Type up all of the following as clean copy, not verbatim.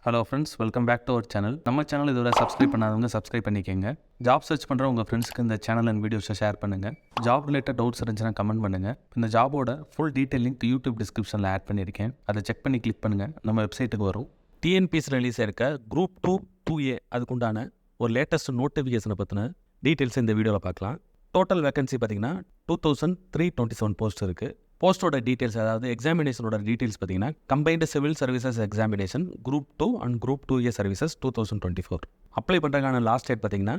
Hello friends, welcome back to our channel. நம்ம channel இதுவரை subscribe பண்ணாதவங்க சப்ஸ்கிரைப் பண்ணிக்கோங்க. ஜாப் சர்ச் பண்ணுற உங்கள் ஃப்ரெண்ட்ஸ்க்கு இந்த சேனல் அண்ட் வீடியோஸை ஷேர் பண்ணுங்கள். ஜாப் ரிலேட்டட் டவுட்ஸ் இருந்துச்சுன்னா கமெண்ட் பண்ணுங்கள். இந்த ஜாபோட ஃபுல் டீட்டெயில் லிங்க் யூடியூப் டிஸ்கிரிப்ஷனில் ஆட் பண்ணியிருக்கேன். அதை செக் பண்ணி கிளிக் பண்ணுங்கள், நம்ம வெப்சைட்டுக்கு வரும். டிஎன்பிஎஸ் ரிலீஸ் ஆயிருக்க குரூப் 2A அதுக்குண்டான ஒரு லேட்டஸ்ட் நோட்டிஃபிகேஷனை பற்றின டீட்டெயில்ஸ் இந்த வீடியோவில் பார்க்கலாம். டோட்டல் வேகன்சி பார்த்தீங்கன்னா 2327 போஸ்ட் இருக்குது. போஸ்ட்டோட டீட்டெயில்ஸ், அதாவது எக்ஸாமினேஷனோட டீட்டெயில்ஸ் பார்த்தீங்கன்னா combined civil services examination group 2 and group 2A services 2024. Apply பண்ணுறதுக்கான லாஸ்ட் டேட் பார்த்தீங்கன்னா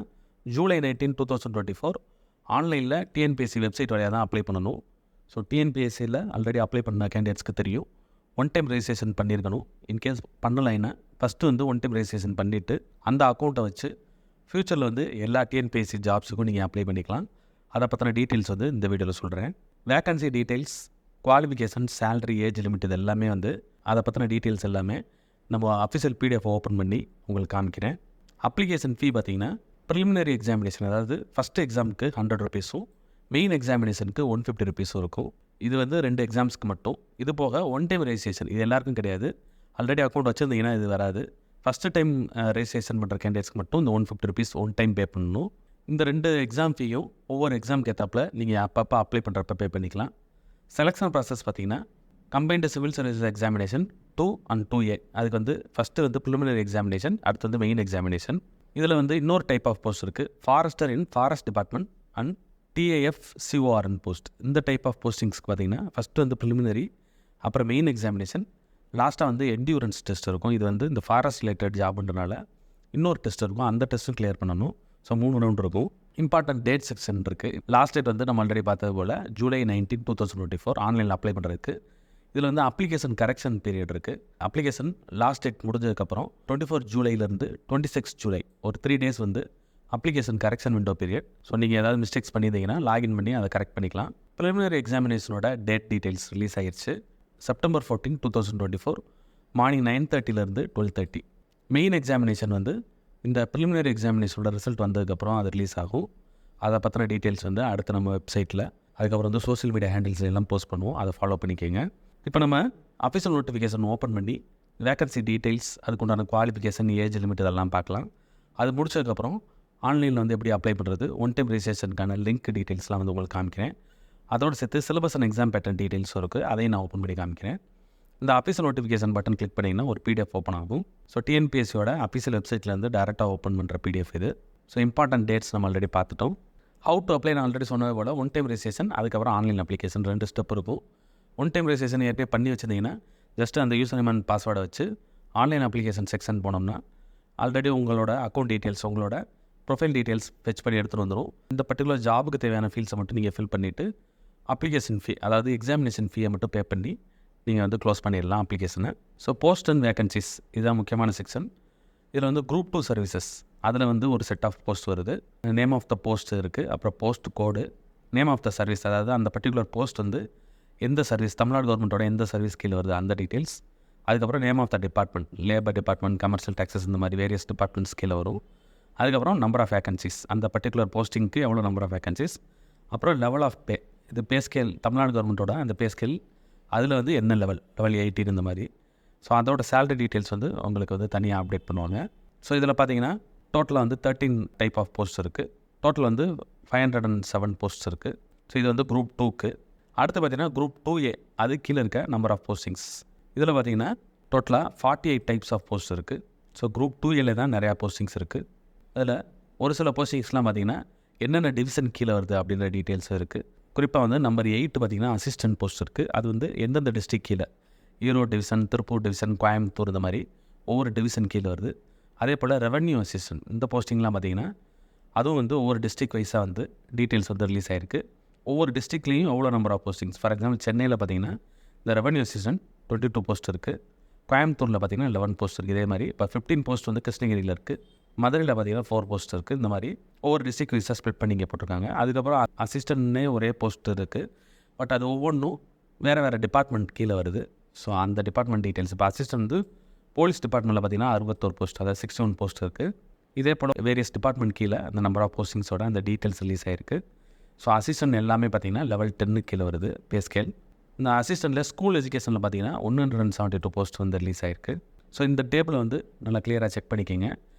July 19, 2024. ஆன்லைனில் டிஎன்பிஎஸ்சி வெப்சைட் வழியாக தான் அப்ளை பண்ணணும். ஸோ டிஎன்பிஎஸ்சியில் ஆல்ரெடி அப்ளை பண்ண கேண்டிடேட்ஸ்க்கு தெரியும், ஒன் டைம் ரெஜிஸ்ட்ரேஷன் பண்ணியிருக்கணும். இன்கேஸ் பண்ணலைன்னா ஃபஸ்ட்டு ஒன் டைம் ரெஜிஸ்ட்ரேஷன் பண்ணிவிட்டு அந்த அக்கௌண்ட்டை வச்சு ஃப்யூச்சரில் எல்லா டிஎன்பிஎஸ்சி ஜாப்ஸுக்கும் நீங்கள் அப்ளை பண்ணிக்கலாம். அதை பற்றின டீட்டெயில்ஸ் இந்த வீடியோவில் சொல்கிறேன். Vacancy details, qualification, salary, age limit, இது எல்லாமே அதை பற்றின டீட்டெயில்ஸ் எல்லாமே நம்ம அஃபிஷியல் பிடிஎஃப் ஓப்பன் பண்ணி உங்களுக்கு காமிக்கிறேன். அப்ளிகேஷன் ஃபீ பார்த்தீங்கன்னா ப்ரிலிமினரி எக்ஸாமினேஷன், அதாவது ஃபஸ்ட்டு எக்ஸாமுக்கு 100 ருபீஸும் மெயின் எக்ஸாமினேஷனுக்கு 150 ருபீஸும் இருக்கும். இது 2 எக்ஸாம்ஸ்க்கு மட்டும். இது போக ஒன் டைம் ரெஜிஸ்ட்ரேஷன் இது எல்லாருக்கும் கிடையாது. ஆல்ரெடி அக்கௌண்ட் வச்சுருந்தீங்கன்னா இது வராது. ஃபஸ்ட்டு டைம் ரெஜிஸ்ட்ரேஷன் பண்ணுற கேண்டிடேட்ஸ்க்கு மட்டும் இந்த 150 ருபீஸ் ஒன் டைம் பே பண்ணணும். இந்த 2 எக்ஸாம் ஃபீயும் ஒவ்வொரு எக்ஸாமுக்கு ஏற்றாப்புல நீங்கள் அப்பப்போ அப்ளை பண்ணுறப்ப பே பண்ணிக்கலாம். செலெக்ஷன் ப்ராசஸ் பார்த்தீங்கன்னா combined civil services examination 2 and 2A. அதுக்கு ஃபஸ்ட்டு ப்ரிலிமினரி எக்ஸாமினேஷன், அடுத்து மெயின் எக்ஸாமினேஷன். இதில் இன்னொரு டைப் ஆஃப் போஸ்ட் இருக்குது, forester in forest department and TAF CORN post. இந்த டைப் ஆஃப் போஸ்டிங்ஸ்க்கு பார்த்தீங்கன்னா ஃபஸ்ட்டு ப்ரிலிமினரி, அப்புறம் மெயின் எக்ஸாமினேஷன், லாஸ்ட்டாக என்டியூரன்ஸ் டெஸ்ட் இருக்கும். இது இந்த ஃபாரஸ்ட் ரிலேட்டட் ஜாப்ன்றனால இன்னொரு டெஸ்ட் இருக்கும், அந்த டெஸ்ட்டும் கிளியர் பண்ணணும். ஸோ 3 ரவுண்ட் இருக்கும். இம்பார்ட்டன்ட் டேட் செக்ஷன் இருக்குது. லாஸ்ட் டேட் நம்ம ஆல்ரெடி பார்த்தது போல் July 19, 2024 ஆன்லைனில் அப்ளை பண்ணுறதுக்கு. இதில் அப்ளிகேஷன் கரெக்ஷன் பீரியட் இருக்குது. அப்ளிகேஷன் லாஸ்ட் டேட் முடிஞ்சதுக்கப்புறம் 24 ஜூலைலேருந்து 26 ஜூலை ஒரு 3 days application correction window period. So நீங்கள் ஏதாவது மிஸ்டேக்ஸ் பண்ணியிருந்தீங்கன்னா லாகின் பண்ணி அதை கரெக்ட் பண்ணிக்கலாம். ப்ரிலிமினரி எக்ஸாமினேஷனோட டேட் டீட்டெயில்ஸ் ரிலீஸ் ஆகிடுச்சு. September 14, 2024 மார்னிங் 9:30லேருந்து 12:30. மெயின் எக்ஸாமினேஷன் இந்த ப்ரிலிமினரி எக்ஸாமினேஷனோட ரிசல்ட் வந்ததுக்கப்புறம் அது ரிலீஸ் ஆகும். அதை பற்றின டீட்டெயில்ஸ் அடுத்து நம்ம வெப்சைட்டில், அதுக்கப்புறம் சோஷியல் மீடியா ஹேண்டில்ஸ் எல்லாம் போஸ்ட் பண்ணுவோம். அதை ஃபாலோ பண்ணிக்கோங்க. இப்போ நம்ம அஃபிஷியல் நோட்டிஃபிகேஷன் ஓப்பன் பண்ணி வேகன்சி டீட்டெயில்ஸ், அதுக்குண்டான குவாலிஃபிகேஷன், ஏஜ் லிமிட் இதெல்லாம் பார்க்கலாம். அது முடிச்சதுக்கப்புறம் ஆன்லைனில் எப்படி அப்ளை பண்ணுறது, ஒன் டைம் ரெஜிஸ்ட்ரேஷனுக்கான லிங்க் டீட்டெயில்ஸ்லாம் உங்களுக்கு காமிக்கிறேன். அதோடு சேர்த்து சிலபஸ் அண்ட் எக்ஸாம் பேட்டர்ன் டீட்டெயில்ஸும் இருக்குது, அதையும் நான் ஓப்பன் பண்ணி காமிக்கிறேன். இந்த அஃபிஷியல் நோட்டிஃபிகேஷன் பட்டன் கிளிக் பண்ணிங்கன்னா ஒரு PDF ஓப்பன் ஆகும். ஸோ டிஎன்பிஎஸ்சியோட அஃபிஷியல் வெப்சைட்லேருந்து டேரெக்டாக ஓப்பன் பண்ணுற PDF இது. ஸோ இம்பார்ட்டன்ட் டேட்ஸ் நம்ம ஆல்ரெடி பார்த்துட்டோம். ஹவு டு அப்ளை நான் ஆல்ரெடி சொன்னது போல் ஒன் டைம் ரெஜிஸ்ட்ரேஷன், அதுக்கப்புறம் ஆன்லைன் அப்ளிகேஷன் 2 ஸ்டெப் இருக்கும். ஒன் டைம் ரெஜிஸ்ட்ரேஷன் ஏற்கனவே பண்ணி வச்சிருந்தீங்கன்னா ஜஸ்ட் அந்த யூசர் நேம் அண்ட் பாஸ்வேர்டை வச்சு ஆன்லைன் அப்ளிகேஷன் செக்ஷன் போனோம்னா ஆல்ரெடி உங்களோட அக்கௌண்ட் டீட்டெயில்ஸ், உங்களோட ப்ரொஃபைல் டீட்டெயில்ஸ் ஃபெச் பண்ணி எடுத்துகிட்டு வந்துடும். இந்த பர்டிகுலர் ஜாபுக்கு தேவையான ஃபீல்ஸை மட்டும் நீங்கள் ஃபில் பண்ணிவிட்டு அப்ளிகேஷன் ஃபீ, அதாவது எக்ஸாமினேஷன் ஃபீயை மட்டும் பே பண்ணி நீங்கள் க்ளோஸ் பண்ணிடலாம் அப்ளிகேஷனை. ஸோ போஸ்ட் அண்ட் வேகன்சிஸ் இதுதான் முக்கியமான செக்ஷன். இதில் குரூப் 2 சர்வீசஸ், அதில் ஒரு செட் ஆஃப் போஸ்ட் வருது. நேம் ஆஃப் த போஸ்ட் இருக்குது, அப்புறம் post code, name of the service, அதாவது அந்த பர்டிகுலர் போஸ்ட் எந்த சர்வீஸ், தமிழ்நாடு கவர்மெண்ட்டோட எந்த சர்வீஸ் கீழே வருது அந்த டீட்டெயில்ஸ். அதுக்கப்புறம் name of the department, labour department, commercial taxes, இந்த மாதிரி வேரியஸ் டிபார்ட்மெண்ட்ஸ் கீழே வரும். அதுக்கப்புறம் நம்பர் ஆஃப் வேகன்சிஸ், அந்த பர்டிகுலர் போஸ்டிங்க்கு எவ்வளோ நம்பர் ஆஃப் வேகன்சிஸ். அப்புறம் லெவல் ஆஃப் பே, இது பே ஸ்கேல், தமிழ்நாடு கவர்மெண்ட்டோட அந்த பே ஸ்கேல், அதில் என்ன லெவல் 18 இந்த மாதிரி. ஸோ அதோட சேலரி டீட்டெயில்ஸ் உங்களுக்கு தனியாக அப்டேட் பண்ணுவாங்க. ஸோ இதில் பார்த்தீங்கன்னா டோட்டலாக 13 டைப் ஆஃப் போஸ்ட் இருக்குது. டோட்டல் 507 போஸ்ட்ஸ் இருக்குது. ஸோ இது குரூப் 2க்கு. அடுத்து பார்த்தீங்கன்னா குரூப் 2A, அது கீழே இருக்க நம்பர் ஆஃப் போஸ்டிங்ஸ். இதில் பார்த்தீங்கன்னா டோட்டலாக 48 டைப்ஸ் ஆஃப் போஸ்ட் இருக்குது. ஸோ குரூப் 2A தான் நிறையா போஸ்டிங்ஸ் இருக்குது. அதில் ஒரு சில போஸ்டிங்ஸ்லாம் பார்த்தீங்கன்னா என்னென்ன டிவிஷன் கீழே வருது அப்படின்ற டீட்டெயில்ஸ் இருக்குது. குறிப்பாக நம்பர் 8 பார்த்திங்கன்னா அசிஸ்டன்ட் போஸ்ட் இருக்குது. அது எந்தெந்த டிஸ்ட்ரிக் கீழே, ஈரோடு டிவிஷன், திருப்பூர் டிவிஷன், கோயம்புத்தூர், இந்த மாதிரி ஒவ்வொரு டிவிஷன் கீழே வருது. அதே போல் ரெவன்யூ அசிஸ்டன்ட், இந்த போஸ்டிங்லாம் பார்த்திங்கன்னா அதுவும் ஒவ்வொரு டிஸ்ட்ரிக் வைஸாக டீட்டெயில்ஸ் ரிலீஸ் ஆகிருக்கு. ஒவ்வொரு டிஸ்ட்ரிக்ட்லேயும் எவ்வளோ number of postings. For example சென்னையில் பார்த்திங்கன்னா இந்த ரெவன்யூ அசிஸ்டன்ட் 22 போஸ்ட் இருக்குது. கோயம்புத்தூரில் பார்த்திங்கன்னா 11 போஸ்ட் இருக்குது. இதே மாதிரி இப்போ 15 போஸ்ட் கிருஷ்ணகிரியில் இருக்குது. மதுரையில் பார்த்திங்கன்னா 4 போஸ்ட் இருக்குது. இந்த மாதிரி ஒவ்வொரு டிஸ்ட்ரிக் வைஸாக ஸ்ப்ளிட் பண்ணி இங்கே போட்டிருக்காங்க. அதுக்கப்புறம் அசிஸ்டன்ட்னே ஒரே போஸ்ட் இருக்குது, பட் அது ஒவ்வொன்றும் வேறு டிபார்ட்மெண்ட் கீழே வருது. ஸோ அந்த டிபார்ட்மெண்ட் டீட்டெயில்ஸ், இப்போ அசிஸ்டன்ட் போலீஸ் டிபார்ட்மெண்ட்டில் பார்த்திங்கன்னா 61 போஸ்ட், அதாவது 61 போஸ்ட் இருக்குது. இதே போல் வேரியஸ் டிபார்ட்மெண்ட் கீழே அந்த நம்பர் ஆஃப் போஸ்டிங்ஸோட அந்த டீட்டெயில்ஸ் ரிலீஸ் ஆகிருக்கு. ஸோ அசிஸ்டன்ட் எல்லாமே பார்த்திங்கன்னா லெவல் 10 கீழே வருது பே ஸ்கேல். இந்த அசிஸ்டண்ட்டில் ஸ்கூல் எஜுகேஷனில் பார்த்திங்கன்னா 172 போஸ்ட் ரிலீஸ் ஆகிருக்கு. ஸோ இந்த டேபிளை வந்து நல்லா கிளியராக செக் பண்ணிக்கோங்க.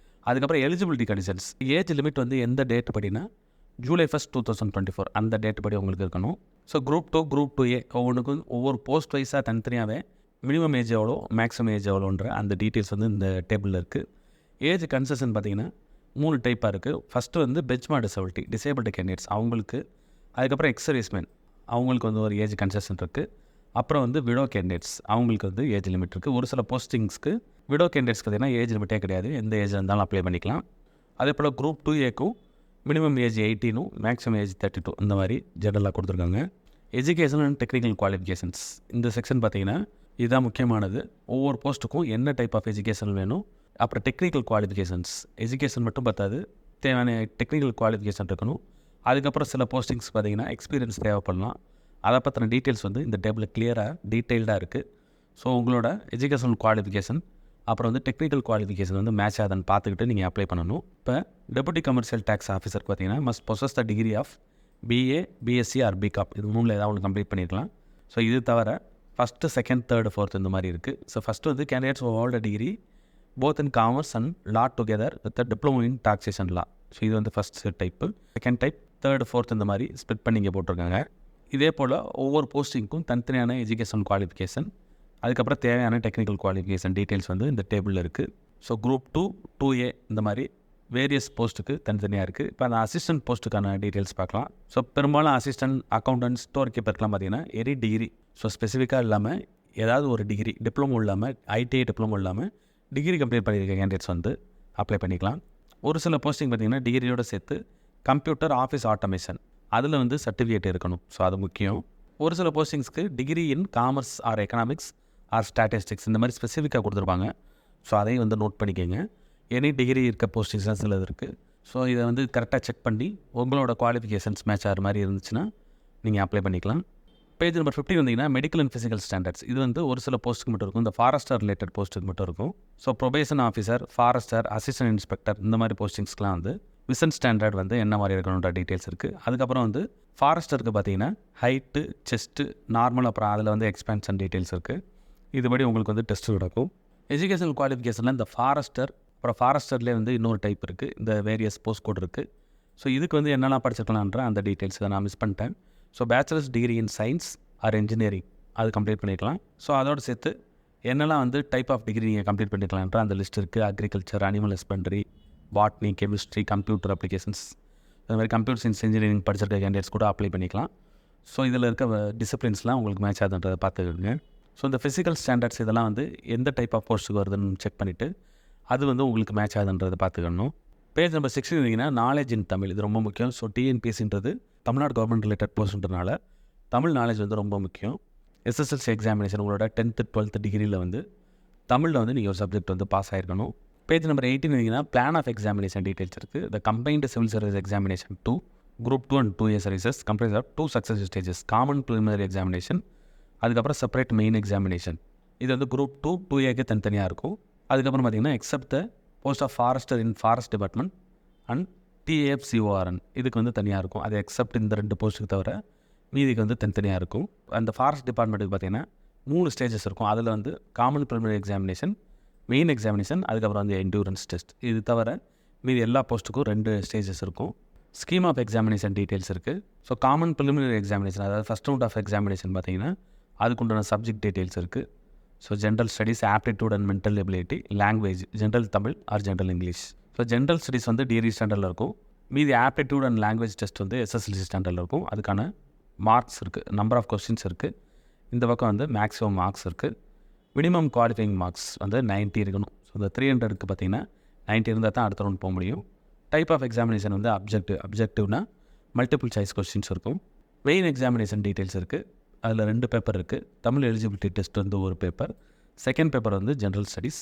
அதுக்கப்புறம் எலிஜிபிலிட்டி கண்டிஷன்ஸ், ஏஜ் லிமிட் வந்து எந்த டேட் படினா July 1, 2024 அந்த டேட் படி உங்களுக்கு இருக்கணும். ஸோ குரூப் 2 குரூப் 2A ஒவ்வொன்றுக்கும் ஒவ்வொரு போஸ்ட் வைஸாக தனித்தனியாகவே மினிமம் ஏஜ் எவ்வளோ மேக்ஸிமம் ஏஜ் எவ்வளோன்ற அந்த டீட்டெயில்ஸ் வந்து இந்த டேபிளில் இருக்குது. ஏஜ் கன்செஷன் பார்த்திங்கன்னா 3 டைப்பாக இருக்குது. ஃபஸ்ட்டு வந்து பெஞ்ச்மார்க் டிசபிலிட்டி டிசேபிள்டு கேண்டிடேட்ஸ் அவங்களுக்கு, அதுக்கப்புறம் எக்ஸர்வீஸ்மேன் அவங்களுக்கு வந்து ஒரு ஏஜ் கன்செஷன் இருக்குது. அப்புறம் வந்து விடோ கேண்டிடேட்ஸ் அவங்களுக்கு வந்து ஏஜ் லிமிட் இருக்குது. ஒரு சில போஸ்டிங்ஸ்க்கு விடோ கேண்டிடேட்ஸ் பார்த்திங்கன்னா ஏஜ் லிமிட்டே கிடையாது, எந்த ஏஜ் இருந்தாலும் அப்ளை பண்ணிக்கலாம். அதே போல் குரூப் 2Aக்கும் மினிமம் ஏஜ் 18 மேக்ஸிமம் ஏஜ் 32 இந்த மாதிரி ஜெனரலாக கொடுத்துருக்காங்க. எஜுகேஷன் அண்ட் டெக்னிக்கல் குவாலிஃபிகேஷன்ஸ் இந்த செக்ஷன் பார்த்திங்கன்னா இதுதான் முக்கியமானது. ஒவ்வொரு போஸ்ட்டுக்கும் என்ன டைப் ஆஃப் எஜுகேஷன் வேணும், அப்புறம் டெக்னிக்கல் குவாலிஃபிகேஷன்ஸ் எஜுகேஷன் மட்டும் பார்த்தாது, தேவையான டெக்னிக்கல் குவாலிஃபிகேஷன் இருக்கணும். அதுக்கப்புறம் சில போஸ்டிங்ஸ் பார்த்திங்கன்னா எக்ஸ்பீரியன்ஸ் தேவைப்படலாம். அதை பற்றின டீட்டெயில்ஸ் வந்து இந்த டேபிளில் கிளியராக டீட்டெயில்டாக இருக்குது. ஸோ உங்களோட எஜுகேஷனல் குவாலிஃபிகேஷன் அப்புறம் வந்து டெக்னிக்கல் குவாலிஃபிகேஷன் வந்து மேட்ச் ஆகுதுன்னு பார்த்துக்கிட்டு நீங்கள் அப்ளை பண்ணணும். இப்போ டெபுட்டி கமர்ஷியல் டேக்ஸ் ஆஃபீஸருக்கு பார்த்தீங்கன்னா must possess the degree of BA, BSc or BCom இது 3ல் ஏதாவது ஒன்று கம்ப்ளீட் பண்ணியிருக்கலாம். ஸோ இது தவிர ஃபஸ்ட்டு, செகண்ட், தேர்டு, ஃபோர்த் இந்த மாதிரி இருக்குது. ஸோ ஃபஸ்ட்டு வந்து candidates hold degree both in commerce and law together with diploma in taxation law. So இது வந்து first type. Second type, third, fourth இந்த மாதிரி ஸ்ப்ளிட் பண்ணி இங்கே போட்டிருக்காங்க. இதே போல் ஒவ்வொரு போஸ்டிங்க்கும் தனித்தனியான எஜுகேஷன் குவாலிஃபிகேஷன் அதுக்கப்புறம் தேவையான டெக்னிக்கல் குவாலிஃபிகேஷன் டீட்டெயில்ஸ் வந்து இந்த டேபிளில் இருக்குது. ஸோ குரூப் 2, 2A இந்த மாதிரி வேரியஸ் போஸ்ட்டுக்கு தனித்தனியாக இருக்குது. இப்போ அந்த அசிஸ்டன்ட் போஸ்ட்டுக்கான டீட்டெயில்ஸ் பார்க்கலாம். ஸோ பெரும்பாலும் அசிஸ்டன்ட், அக்கௌண்டன்ட், ஸ்டோர் கீப்பருக்குலாம் பார்த்தீங்கன்னா எனி டிகிரி, ஸோ ஸ்பெசிஃபிக்காக இல்லாமல் ஏதாவது ஒரு டிகிரி டிப்ளமோ இல்லாமல் ITI டிப்ளமோ இல்லாமல் டிகிரி கம்ப்ளீட் பண்ணியிருக்க கேண்டிடேட்ஸ் வந்து அப்ளை பண்ணிக்கலாம். ஒரு சில போஸ்டிங் பார்த்திங்கன்னா டிகிரியோடு சேர்த்து கம்ப்யூட்டர் ஆஃபீஸ் ஆட்டோமேஷன் அதில் வந்து சர்டிஃபிகேட் இருக்கணும். ஸோ அது முக்கியம். ஒரு சில போஸ்டிங்ஸ்க்கு degree in commerce or economics or statistics இந்த மாதிரி ஸ்பெசிஃபிக்காக கொடுத்துருப்பாங்க. ஸோ அதையும் வந்து நோட் பண்ணிக்கோங்க. எனி டிகிரி இருக்க போஸ்டிங்ஸ்லாம் சிலது இருக்குது. ஸோ இதை வந்து கரெக்டாக செக் பண்ணி உங்களோட குவாலிஃபிகேஷன்ஸ் மேட்ச் ஆகிற மாதிரி இருந்துச்சுன்னா நீங்கள் அப்ளை பண்ணிக்கலாம். பேஜ் நம்பர் 15 வந்தீங்கன்னா மெடிக்கல் அண்ட் ஃபிசிக்கல் ஸ்டாண்டர்ட்ஸ் இது வந்து ஒரு சில போஸ்ட்டுக்கு மட்டும் இருக்கும். இந்த ஃபாரஸ்டர் ரிலேட்டட் போஸ்ட்டுக்கு மட்டும் இருக்கும். So probation officer, forester, assistant inspector இந்த மாதிரி போஸ்டிங்ஸ்லாம் வந்து விசன் ஸ்டாண்டர்ட் வந்து என்ன மாதிரி இருக்கணுன்ற டீட்டெயில்ஸ் இருக்குது. அதுக்கப்புறம் வந்து ஃபாரஸ்டருக்கு பார்த்தீங்கன்னா ஹைட்டு, செஸ்ட்டு, நார்மல், அப்புறம் அதில் வந்து எக்ஸ்பேன்ஷன் டீட்டெயில்ஸ் இருக்குது. இதுபடி உங்களுக்கு வந்து டெஸ்ட்டு நடக்கும். எஜுகேஷனல் குவாலிஃபிகேஷனில் இந்த ஃபாரஸ்டர், அப்புறம் ஃபாரஸ்டர்லேயே வந்து இன்னொரு டைப் இருக்குது, இந்த வேரியஸ் போஸ்ட் கோட் இருக்குது. ஸோ இதுக்கு வந்து என்னெல்லாம் படிச்சிருக்கலான்ற அந்த டீட்டெயில்ஸ் இதை நான் மிஸ் பண்ணிட்டேன். So bachelors degree in science or engineering அது கம்ப்ளீட் பண்ணிக்கலாம். ஸோ அதோடு சேர்த்து என்னெல்லாம் வந்து டைப் ஆஃப் டிகிரி நீங்கள் கம்ப்ளீட் பண்ணிக்கலான்ற அந்த லிஸ்ட் இருக்குது. Agriculture, animal husbandry, botany, chemistry, computer applications அது மாதிரி கம்ப்யூட்டர் சயின்ஸ் இன்ஜினியரிங் படிச்சிருக்க கேண்டிடேட்ஸ் கூட அப்ளை பண்ணிக்கலாம். ஸோ இதில் இருக்க டிசிப்ளின்ஸ்லாம் உங்களுக்கு மேட்ச் ஆகுதுன்றதை பார்த்துக்கோங்க. ஸோ இந்த ஃபிசிக்கல் ஸ்டாண்டர்ட்ஸ் இதெல்லாம் வந்து எந்த டைப் ஆஃப் போஸ்ட்டுக்கு வருதுன்னு செக் பண்ணிவிட்டு அது வந்து உங்களுக்கு மேட்ச் ஆகுதுன்றதை பார்த்துக்கணும். பேஜ் நம்பர் 16 இருந்தீங்கன்னா நாலேஜ் இன் தமிழ் இது ரொம்ப முக்கியம். ஸோ TNPSCன்றது தமிழ்நாடு கவர்மெண்ட் ரிலேட்டட் போஸ்ட்ன்றனால தமிழ் நாலேஜ் வந்து ரொம்ப முக்கியம். SSLC எக்ஸாமினேஷன் உங்களோட 10th 12th டிகிரியில் வந்து தமிழில் வந்து நீங்கள் ஒரு சப்ஜெக்ட் வந்து பாஸ் ஆகிருக்கணும். பேஜ் நம்பர் 18 இருந்தீங்கன்னா பிளான் ஆஃப் எக்ஸாமினேஷன் டீட்டெயில்ஸ் இருக்குது. The combined civil service examination 2 group 2 and 2A services combines of 2 successive stages, common preliminary examination அதுக்கப்புறம் செப்பரேட் மெயின் எக்ஸாமினேஷன். இது வந்து குரூப் 2, 2Aக்கு தனித்தனியாக இருக்கும். அதுக்கப்புறம் பார்த்திங்கன்னா except the post of forester in forest department and TAFCORN இதுக்கு வந்து தனியாக இருக்கும். அது எக்ஸப்ட் இந்த 2 போஸ்ட்டுக்கு தவிர மீதிக்கு வந்து தனித்தனியாக இருக்கும். அந்த ஃபாரஸ்ட் டிபார்ட்மெண்ட்டுக்கு பார்த்திங்கன்னா 3 ஸ்டேஜஸ் இருக்கும். அதில் வந்து common preliminary examination, main examination, அதுக்கப்புறம் வந்து என்டூரன்ஸ் டெஸ்ட். இது தவிர மீதி எல்லா போஸ்ட்டுக்கும் 2 ஸ்டேஜஸ் இருக்கும். ஸ்கீம் ஆஃப் எக்ஸாமினேஷன் டீட்டெயில்ஸ் இருக்குது. ஸோ காமன் ப்ரிலிமினரி எக்ஸாமினேஷன் அதாவது ஃபஸ்ட் ரவுண்ட் ஆஃப் எக்ஸாமினேஷன் பார்த்திங்கன்னா அதுக்குண்டான சப்ஜெக்ட் டீட்டெயில்ஸ் இருக்குது. So general studies, aptitude and mental ability, language general Tamil or general English. So general studies வந்து டிகிரி ஸ்டாண்டர்டில் இருக்கும். மீதி ஆப்டிடியூட் அண்ட் லாங்குவேஜ் டெஸ்ட் வந்து SSLC ஸ்டாண்டர்டில் இருக்கும். அதுக்கான மார்க்ஸ் இருக்குது, நம்பர் ஆஃப் கொஸ்டின்ஸ் இருக்குது. இந்த பக்கம் வந்து மேக்ஸிமம் மார்க்ஸ் இருக்குது. மினிமம் குவாலிஃபைங் மார்க்ஸ் வந்து 90 இருக்கணும். ஸோ இந்த 300க்கு பார்த்திங்கன்னா 90 இருந்தால் தான் அடுத்த ரவுண்ட் போக முடியும். டைப் ஆஃப் எக்ஸாமினேஷன் வந்து அப்ஜெக்டிவ்னா மல்டிபிள் சாய்ஸ் கொஸ்டின்ஸ் இருக்கும். மெயின் எக்ஸாமினேஷன் டீட்டெயில்ஸ் இருக்குது. அதில் 2 பேப்பர் இருக்குது. தமிழ் எலிஜிபிலிட்டி டெஸ்ட் வந்து ஒரு பேப்பர், செகண்ட் பேப்பர் வந்து ஜென்ரல் ஸ்டடீஸ்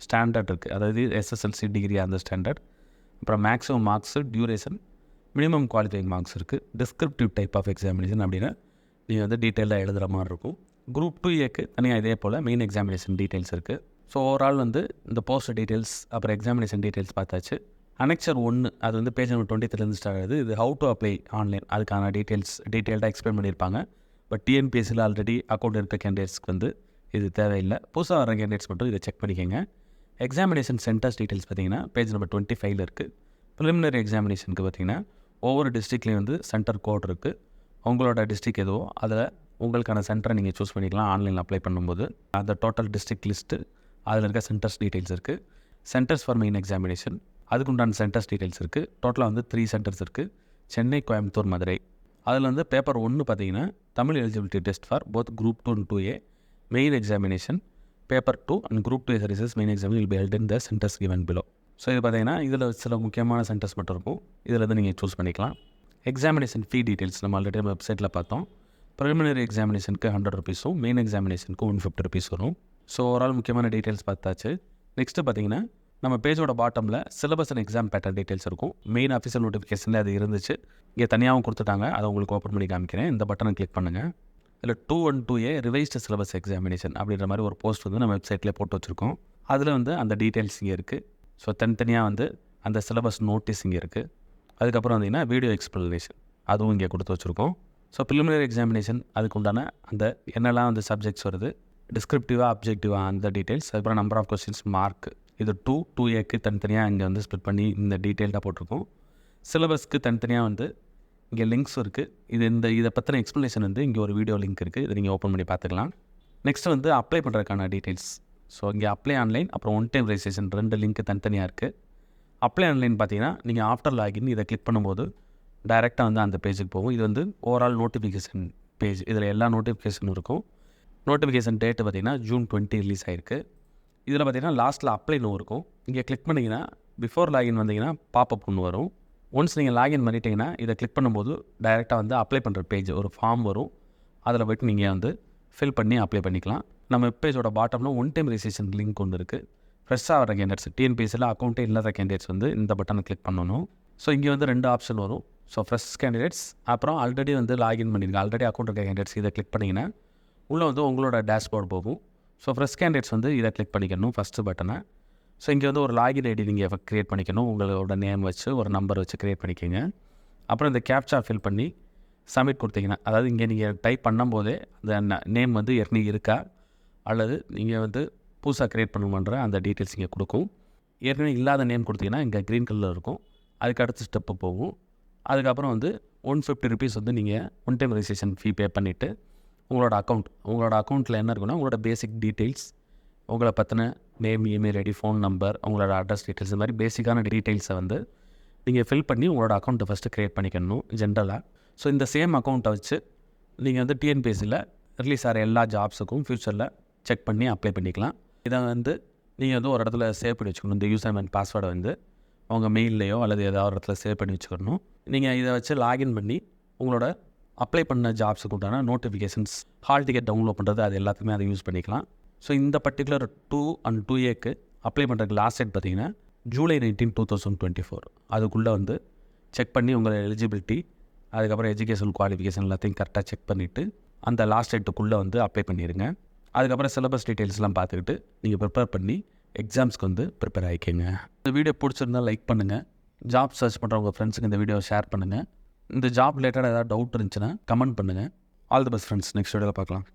ஸ்டாண்டர்ட் இருக்குது, அதாவது SSLC டிகிரி அந்த ஸ்டாண்டர்ட். அப்புறம் maximum marks, duration, minimum qualifying marks இருக்குது. டிஸ்கிரிப்டிவ் டைப் ஆஃப் எக்ஸாமினேஷன் அப்படின்னா நீங்கள் வந்து டீட்டெயிலாக எழுதுகிற மாதிரி இருக்கும். குரூப் 2Aக்கு தனியாக இதே போல் மெயின் எக்ஸாமினேஷன் டீட்டெயில்ஸ் இருக்குது. ஸோ ஓவரால் வந்து இந்த போஸ்ட் டீட்டெயில்ஸ் அப்புறம் எக்ஸாமினேஷன் டீட்டெயில்ஸ் பார்த்தாச்சு. அனெக்சர் 1 அது வந்து பேஜ் நம்பர் 23 ஸ்டார்ட் ஆகுது. இது ஹவு டு அப்ளை ஆன்லைன் அதுக்கான டீட்டெயில்டாக எக்ஸ்பிளைன் பண்ணியிருப்பாங்க. பட் TNPSCயில் ஆல்ரெடி அக்கௌண்ட் இருக்க கேண்டிடேட்ஸ்க்கு வந்து இது தேவையில்லை. புதுசாக வர கேண்டிடேட்ஸ் மட்டும் இதை செக் பண்ணிக்கோங்க. எக்ஸாமினேஷன் சென்டர்ஸ் டீட்டெயில்ஸ் பார்த்தீங்கன்னா பேஜ் நம்பர் 25 இருக்குது. ப்ரிலிமினரி எக்ஸாமினேஷனுக்கு பார்த்தீங்கன்னா ஒவ்வொரு டிஸ்ட்ரிக்ட்லேயும் வந்து சென்டர் கோட் இருக்குது. உங்களோட டிஸ்ட்ரிக்ட் எதுவோ அதில் உங்களுக்கான சென்டரை நீங்கள் சூஸ் பண்ணிக்கலாம். ஆன்லைனில் அப்ளை பண்ணும்போது அந்த டோட்டல் டிஸ்ட்ரிக்ட் லிஸ்ட்டு, அதில் இருக்க சென்டர்ஸ் டீட்டெயில்ஸ் இருக்குது. சென்டர்ஸ் ஃபார் மெயின் எக்ஸாமினேஷன் அதுக்குண்டான சென்டர்ஸ் டீட்டெயில்ஸ் இருக்குது. டோட்டலாக வந்து 3 சென்டர்ஸ் இருக்குது. சென்னை, கோயம்புத்தூர், மதுரை. அதில் வந்து பேப்பர் 1 பார்த்தீங்கன்னா Tamil eligibility test for both group 2 and 2A main examination. Paper 2 and group 2 exercises main exam will be held in the centers given below. So இது பார்த்தீங்கன்னா இதில் சில முக்கியமான சென்டர்ஸ் மட்டும் இருக்கும். இதில் வந்து நீங்கள் சூஸ் பண்ணிக்கலாம். எக்ஸாமினேஷன் ஃபீ டீட்டெயில்ஸ் நம்ம ஆல்ரெடி வெப்சைட்டில் பார்த்தோம். ப்ரிலிமினரி எக்ஸாமினேஷனுக்கு 100 rupees-உம் மெயின் எக்ஸாமினேஷனுக்கு 150 rupees வரும். ஸோ ஓவரால் முக்கியமான டீட்டெயில்ஸ் பார்த்தாச்சு. நெக்ஸ்ட்டு பார்த்தீங்கன்னா நம்ம பேஜோட பாட்டமில் syllabus and exam pattern details இருக்கும். மெயின் அஃபிஷியல் நோட்டிஃபிகேஷனில் அது இருந்துச்சு. இங்கே தனியாகவும் கொடுத்துட்டாங்க. அதை உங்களுக்கு ஓப்பன் பண்ணி காமிக்கிறேன். இந்த பட்டனை கிளிக் பண்ணுங்கள். இதில் 2 and 2A revised syllabus examination அப்படின்ற மாதிரி ஒரு போஸ்ட் வந்து நம்ம வெப்சைட்லேயே போட்டு வச்சுருக்கோம். அதில் வந்து அந்த டீட்டெயில்ஸ் இங்கே இருக்குது. ஸோ தனித்தனியாக வந்து அந்த சிலபஸ் நோட்டீஸ் இங்கே இருக்குது. அதுக்கப்புறம் வந்தீங்கன்னா வீடியோ எக்ஸ்ப்ளனேஷன் அதுவும் இங்கே கொடுத்து வச்சுருக்கோம். ஸோ ப்ரிலிமினரி எக்ஸாமினேஷன் அதுக்கு உண்டான அந்த என்னெல்லாம் வந்து சப்ஜெக்ட்ஸ் வருது, டிஸ்கிரிப்டிவாக அப்ஜெக்டிவாக அந்த டீட்டெயில்ஸ், அதுக்கப்புறம் நம்பர் ஆஃப் கொஸ்டின்ஸ், மார்க், இது 2A தனித்தனியாக இங்கே வந்து ஸ்ப்ளிட் பண்ணி இந்த டீட்டெயில்டாக போட்டிருக்கோம். சிலபஸ்க்கு தனித்தனியாக வந்து இங்கே லிங்க்ஸ் இருக்குது. இதை பற்றின எக்ஸ்ப்ளனேஷன் வந்து இங்கே ஒரு வீடியோ லிங்க் இருக்குது. இதை நீங்கள் ஓப்பன் பண்ணி பார்த்துக்கலாம். நெக்ஸ்ட் வந்து அப்ளை பண்ணுறதுக்கான டீட்டெயில்ஸ். ஸோ இங்கே அப்ளை ஆன்லைன் அப்புறம் ஒன் டைம் ரெஜிஸ்ட்ரேஷன் 2 லிங்க் தனித்தனியாக இருக்குது. அப்ளை ஆன்லைன் பார்த்தீங்கன்னா நீங்கள் ஆஃப்டர் லாகின் இதை கிளிக் பண்ணும்போது டைரெக்டாக வந்து அந்த பேஜுக்கு போகும். இது வந்து ஓவரால் நோட்டிஃபிகேஷன் பேஜ். இதில் எல்லா நோட்டிஃபிகேஷனும் இருக்கும். நோட்டிஃபிகேஷன் டேட்டு பார்த்தீங்கன்னா June 20 ரிலீஸ் ஆகிருக்கு. இதில் பார்த்தீங்கன்னா லாஸ்ட்டில் அப்ளைன்னு இருக்கும். இங்கே கிளிக் பண்ணிங்கன்னா பிஃபோர் லாகின் வந்தீங்கன்னா பாப்அப் ஒன்று வரும். ஒன்ஸ் நீங்கள் லாகின் பண்ணிட்டீங்கன்னா இதை கிளிக் பண்ணும்போது டைரெக்டாக வந்து அப்ளை பண்ணுற பேஜ் ஒரு ஃபார்ம் வரும். அதில் போய்ட்டு நீங்கள் வந்து ஃபில் பண்ணி அப்ளை பண்ணிக்கலாம். நம்ம பேஜோட பாட்டமில் ஒன் டைம் ரெஜிஸ்ட்ரேஷன் லிங்க் ஒன்று இருக்குது. ஃப்ரெஷ்ஷாக வர கேண்டிடேட்ஸ் டிஎன்பிஎஸ்சியில் அக்கௌண்ட்டே இல்லாத கேண்டிடேட்ஸ் வந்து இந்த பட்டனை கிளிக் பண்ணணும். ஸோ இங்கே வந்து 2 ஆப்ஷன் வரும். ஸோ ஃப்ரெஷ் கேண்டிடேட்ஸ் அப்புறம் ஆல்ரெடி வந்து லாகின் பண்ணியிருக்கேன் ஆல்ரெடி அக்கௌண்ட் இருக்க கேண்டிடேட்ஸ் இதை கிளிக் பண்ணிங்கன்னா உள்ளே வந்து உங்களோட டேஷ்போர்ட் போகும். ஸோ ஃப்ரெஷ் கேண்டிடேட்ஸ் வந்து இதை கிளிக் பண்ணிக்கணும் ஃபஸ்ட்டு பட்டனை. ஸோ இங்கே வந்து ஒரு லாகின் ஐடி நீங்கள் க்ரியேட் பண்ணிக்கணும். உங்களோட நேம் வச்சு ஒரு நம்பர் வச்சு க்ரியேட் பண்ணிக்கோங்க. அப்புறம் இந்த கேப்சா ஃபில் பண்ணி சப்மிட் கொடுத்தீங்கன்னா, அதாவது இங்கே நீங்கள் டைப் பண்ணும்போதே அந்த நேம் வந்து ஏற்கனவே இருக்கா அல்லது நீங்கள் வந்து புதுசாக க்ரியேட் பண்ணணுன்ற அந்த டீட்டெயில்ஸ் இங்கே கொடுக்கும். ஏற்கனவே இல்லாத நேம் கொடுத்தீங்கன்னா இங்கே க்ரீன் கலரில் இருக்கும். அதுக்கு அடுத்த ஸ்டெப்பு போகும். அதுக்கப்புறம் வந்து 150 rupees வந்து நீங்கள் ஒன் டைம் ரெஜிஸ்ட்ரேஷன் ஃபீ பே பண்ணிவிட்டு உங்களோட அக்கௌண்ட்டில் என்ன இருக்குன்னா உங்களோட பேசிக் டீட்டெயில்ஸ், உங்களை பற்றின name, email ID, phone number, உங்களோட அட்ரஸ் டீட்டெயில்ஸ், இந்த மாதிரி பேசிக்கான டீட்டெயில்ஸை வந்து நீங்கள் ஃபில் பண்ணி உங்களோட அக்கௌண்ட்டை ஃபஸ்ட்டு க்ரியேட் பண்ணிக்கணும் ஜென்ரலாக. ஸோ இந்த சேம் அக்கௌண்ட்டை வச்சு நீங்கள் வந்து டிஎன்பிஎஸ்சியில் ரிலீஸ் ஆகிற எல்லா ஜாப்ஸுக்கும் ஃப்யூச்சரில் செக் பண்ணி அப்ளை பண்ணிக்கலாம். இதை வந்து நீங்கள் வந்து ஒரு இடத்துல சேவ் பண்ணி வச்சுக்கணும். இந்த யூசர் அண்ட் பாஸ்வேர்டை வந்து உங்கள் மெயில்லையோ அல்லது ஏதாவது ஒரு இடத்துல சேவ் பண்ணி வச்சுக்கணும். நீங்கள் இதை வச்சு லாகின் பண்ணி உங்களோட அப்ளை பண்ண ஜாப்ஸுக்கு உண்டான நோட்டிஃபிகேஷன்ஸ், ஹால் டிக்கெட் டவுன்லோட் பண்ணுறது, அது எல்லாத்துக்குமே அதை யூஸ் பண்ணிக்கலாம். ஸோ இந்த பர்டிகுலர் 2 and 2Aக்கு அப்ளை பண்ணுறதுக்கு லாஸ்ட் டேட் பார்த்தீங்கன்னா July 19, 2024. அதுக்குள்ளே வந்து செக் பண்ணி உங்கள் எலிஜிபிலிட்டி, அதுக்கப்புறம் எஜுகேஷன் குவாலிஃபிகேஷன் எல்லாத்தையும் கரெக்டாக செக் பண்ணிவிட்டு அந்த லாஸ்ட் டேட்டுக்குள்ளே வந்து அப்ளை பண்ணிடுங்க. அதுக்கப்புறம் சிலபஸ் டீட்டெயில்ஸ்லாம் பார்த்துக்கிட்டு நீங்கள் ப்ரிப்பேர் பண்ணி எக்ஸாம்ஸ்க்கு வந்து ப்ரிப்பேர் ஆகிக்கோங்க. இந்த வீடியோ பிடிச்சிருந்தால் லைக் பண்ணுங்கள். ஜாப் சர்ச் பண்ணுற உங்கள் ஃப்ரெண்ட்ஸுக்கு இந்த வீடியோவை ஷேர் பண்ணுங்கள். இந்த ஜாப் ரிலேட்டடாக ஏதாவது டவுட் இருந்துச்சுன்னா கமெண்ட் பண்ணுங்கள். All the best friends. Next வீடியோவில் பார்க்கலாம்.